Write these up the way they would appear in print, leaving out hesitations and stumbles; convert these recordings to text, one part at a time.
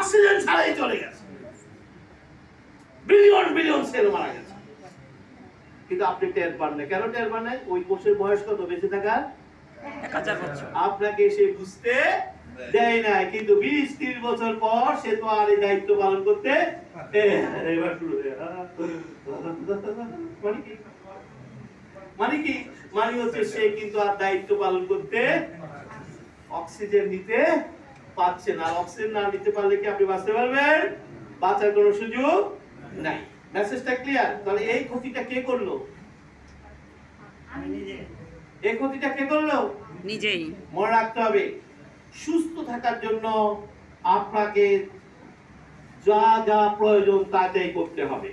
Oxygen ছাড়াই চলে গেছে, বিলিয়ন বিলিয়ন সেল মারা গেছে, কিন্তু আপনি টের পান না। কেন টের পান না? ওই কোষের বয়স কত বেঁচে থাকার? 1000 বছর। আপনাকে সে বুঝতে দেয় না, কিন্তু 20-30 বছর পর সে তো আর এই দায়িত্ব পালন করতে এবার শুরু হয়ে মানে কি মানে হচ্ছে সে কিন্তু আর দায়িত্ব পালন করতে অক্সিজেন নিতে পারছে না। অক্সিজেন না নিতে পারলে কি আপনি বাঁচতে পারবেন? বাঁচার কোনো সুযোগ নাই। মেসেজটা ক্লিয়ার? তাহলে এই ক্ষতিটা কে করলো? এই ক্ষতিটা কে করলো? নিজেই। মনে রাখতে হবে, সুস্থ থাকার জন্য আপনাকে যা যা প্রয়োজন তাই করতে হবে।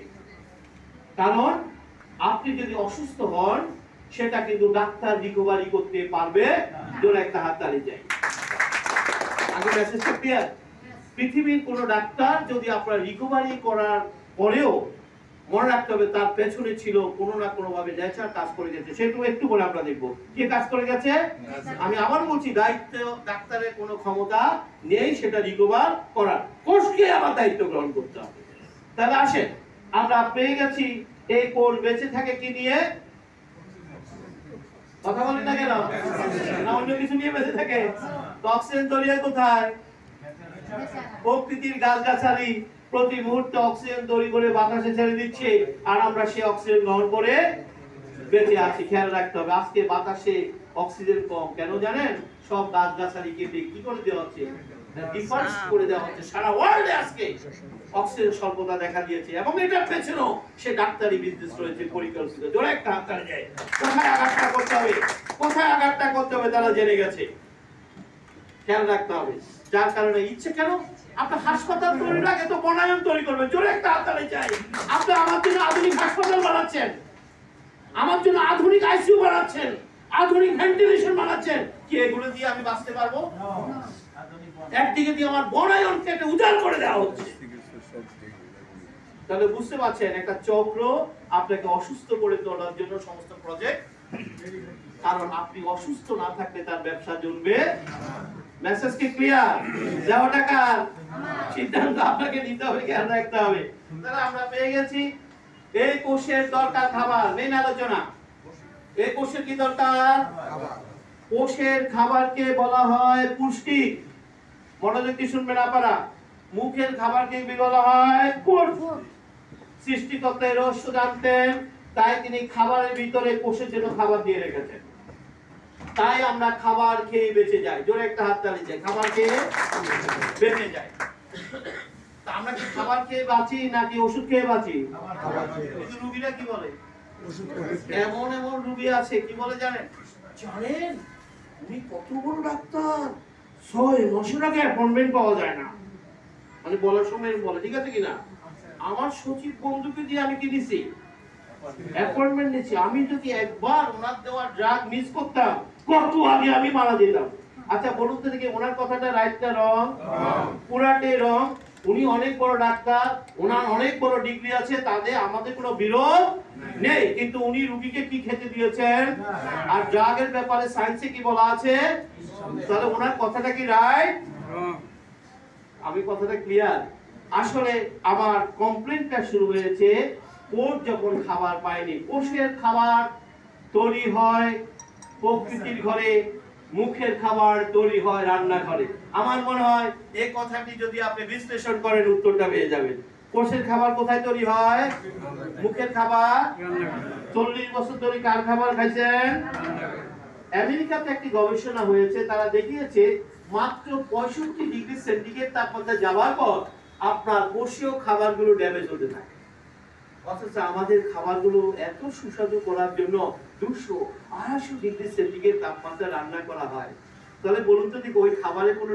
কারণ আপনি যদি অসুস্থ হন, সেটা কিন্তু ডাক্তার রিকভারি করতে পারবে। জোরে একটা হাততালি চাই। আগে মেসেজটা ক্লিয়ার? পৃথিবীর কোন ডাক্তার যদি আপনার রিকভারি করার পরেও মনে রাখতে হবে তার পেছনে ছিল কোনো না কোনো ভাবে নেচার কাজ করে গেছে। সেটা একটু পরে আমরা দেখবো কে কাজ করে গেছে। আমি আবার বলছি, দায়িত্ব ডাক্তারের কোনো ক্ষমতা নেই সেটা রিকভার করার, কোষকে আমার দায়িত্ব গ্রহণ করতে হবে। তাহলে আসেন, আমরা পেয়ে গেছি এই কোষ বেঁচে থাকে কি নিয়ে? কথা বলেন না কেন? না অন্য কিছু নিয়ে বেঁচে থাকে? তো অক্সিজেন তৈরি হয় কোথায়? প্রকৃতির গাছগাছালি প্রতি মুহূর্তে অক্সিজেন তৈরি করে বাতাসে ছেড়ে দিচ্ছে, আর আমরা সেই অক্সিজেন গ্রহণ করে বেঁচে আছি। খেয়াল রাখতে হবে, আজকে বাতাসে অক্সিজেন কম কেন জানেন? সব গাছগাছালি কেটে কি করে দেওয়া হচ্ছে? ডিফরেস্ট করে দেওয়া হচ্ছে। সারা ওয়ার্ল্ডে আজকে অক্সিজেন স্বল্পতা দেখা দিয়েছে, এবং এটার পেছনেও সে ডাক্তারি বিজনেস রয়েছে পরিকল্পিত। জোরে একটা হাততালি যায়। কোথায় আঘাতটা করতে হবে, কোথায় আঘাতটা করতে হবে তারা জেনে গেছে। খেয়াল রাখতে হবে। যার কারণে ইচ্ছে কেন? আপনি হাসপাতাল তৈরির আগে তো বনায়ন তৈরি করবেন। জোরে একটা হাততালি চাই। আপনি আমার জন্য আধুনিক হাসপাতাল বানাচ্ছেন, আমার জন্য আধুনিক আইসিইউ বানাচ্ছেন, আধুনিক ভেন্টিলেশন বানাচ্ছেন। কি এগুলো দিয়ে আমি বাঁচতে পারবো? একদিকে দিয়ে আমার বনায়ন কেটে উজাড় করে দেওয়া হচ্ছে। তাহলে বুঝতে পারছেন, একটা চক্র আপনাকে অসুস্থ করে তোলার জন্য সমস্ত প্রজেক্ট। কারণ আপনি অসুস্থ না থাকলে তার ব্যবসা জমবে। মেসেজ কি ক্লিয়ার? যাও টাকা সিদ্ধান্ত আপনাকে নিতে হবে, খেয়াল রাখতে হবে। তাহলে আমরা পেয়ে গেছি এই কোষের দরকার খাবার। মেইন আলোচনা, এই কোষের কি দরকার? কোষের খাবারকে বলা হয় পুষ্টি। মনোযোগ দিয়ে শুনবেন আপনারা। মুখের খাবারকে বলা হয় ফুড। সৃষ্টিকর্তার রহস্য জানতেন, তাই তিনি খাবারের ভিতরে কোষের জন্য খাবার দিয়ে রেখেছেন। তাই আমরা খাবার খেয়ে বেঁচে যাই। জোরে একটা হাততালি চাই। খাবার খেয়ে বেঁচে যাই। তা আমরা কি খাবার খেয়ে বাঁচি নাকি ওষুধ খেয়ে বাঁচি? কিন্তু রোগীরা কি বলে? এমন এমন রোগী আছে কি বলে জানেন? জানেন উনি কত বড় ডাক্তার, 6 মাসের আগে অ্যাপয়েন্টমেন্ট পাওয়া যায় না। মানে বলার সময় বলে, ঠিক আছে কিনা, আমার সচিব বন্ধুকে দিয়ে আমি কি দিছি? অ্যাপয়েন্টমেন্ট নিয়েছি। আমি যদি একবার ওনার দেওয়া ড্রাগ মিস করতাম, কত আগে আমি মারা যেতাম। আচ্ছা বলুন তো দেখি, ওনার কথাটা রাইট না রং? পুরাটে রং। উনি অনেক বড় ডাক্তার, ওনার অনেক বড় ডিগ্রি আছে, তাদের আমাদের কোনো বিরোধ নেই। কিন্তু উনি রোগীকে কি খেতে দিয়েছেন? আর ড্রাগের ব্যাপারে সায়েন্সে কি বলা আছে? তাহলে ওনার কথাটা কি রাইট? আমি কথাটা ক্লিয়ার? আসলে আমার কমপ্লেইনটা শুরু হয়েছে কোষ যখন খাবার পায়নি। কোষের খাবার তৈরি হয় প্রকৃতির ঘরে, মুখের খাবার তৈরি হয় রান্নাঘরে। আমার মনে হয় এই কথাটি যদি আপনি বিশ্লেষণ করেন উত্তরটা পেয়ে যাবেন। কোষের খাবার কোথায় তৈরি হয়? মুখের খাবার। 40 বছর ধরে কার খাবার খাইছেন? আমেরিকাতে একটি গবেষণা হয়েছে, তারা দেখিয়েছে মাত্র 65 ডিগ্রি সেন্টিগ্রেড তাপমাত্রা যাওয়ার পর আপনার কোষীয় খাবারগুলো ড্যামেজ হতে থাকে। অথচ আমাদের খাবারগুলো এত সুস্বাদু করার জন্য 200-250 ডিগ্রি সেন্টিগ্রেড তাপমাত্রা রান্না করা হয়। তাহলে বলুন তো ওই খাবারে কোনো